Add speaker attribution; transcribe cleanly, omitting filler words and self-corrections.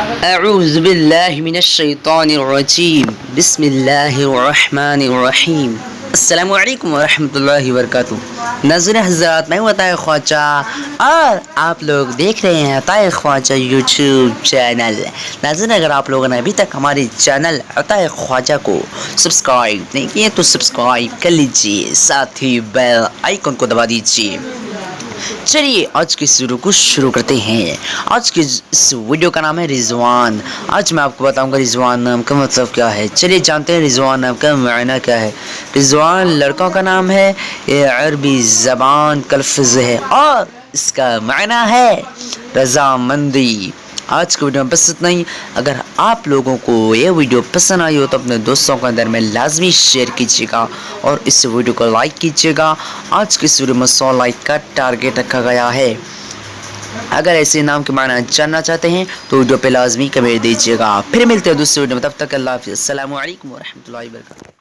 Speaker 1: اعوذ باللہ من الشیطان الرجیم بسم اللہ الرحمن الرحیم السلام علیکم ورحمۃ اللہ وبرکاتہ۔ ناظرین حضرات، میں ہوں عطا خواجہ اور آپ لوگ دیکھ رہے ہیں عطا خواجہ یوٹیوب چینل۔ ناظرین، اگر آپ لوگوں نے ابھی تک ہمارے چینل عطا خواجہ کو سبسکرائب نہیں کیے تو سبسکرائب کر لیجیے، ساتھ ہی بیل آئیکن کو دبا دیجیے۔ چلیے آج کی ویڈیو کو شروع کرتے ہیں۔ آج کی اس ویڈیو کا نام ہے رضوان۔ آج میں آپ کو بتاؤں گا رضوان نام کا مطلب کیا ہے۔ چلیے جانتے ہیں رضوان نام کا معنی کیا ہے۔ رضوان لڑکوں کا نام ہے، یہ عربی زبان کا لفظ ہے اور اس کا معنی ہے رضامندی۔ آج کی ویڈیو میں بس اتنا ہی۔ اگر آپ لوگوں کو یہ ویڈیو پسند آئی ہو تو اپنے دوستوں کے اندر میں لازمی شیئر کیجیے گا اور اس ویڈیو کو لائک کیجیے گا۔ آج کی اس ویڈیو میں 100 لائک کا ٹارگیٹ رکھا گیا ہے۔ اگر ایسے نام کے معنی جاننا چاہتے ہیں تو ویڈیو پہ لازمی کمنٹ دیجیے گا۔ پھر ملتے ہیں دوسری ویڈیو میں، تب تک اللہ حافظ۔ السلام علیکم ورحمۃ اللہ وبرکاتہ۔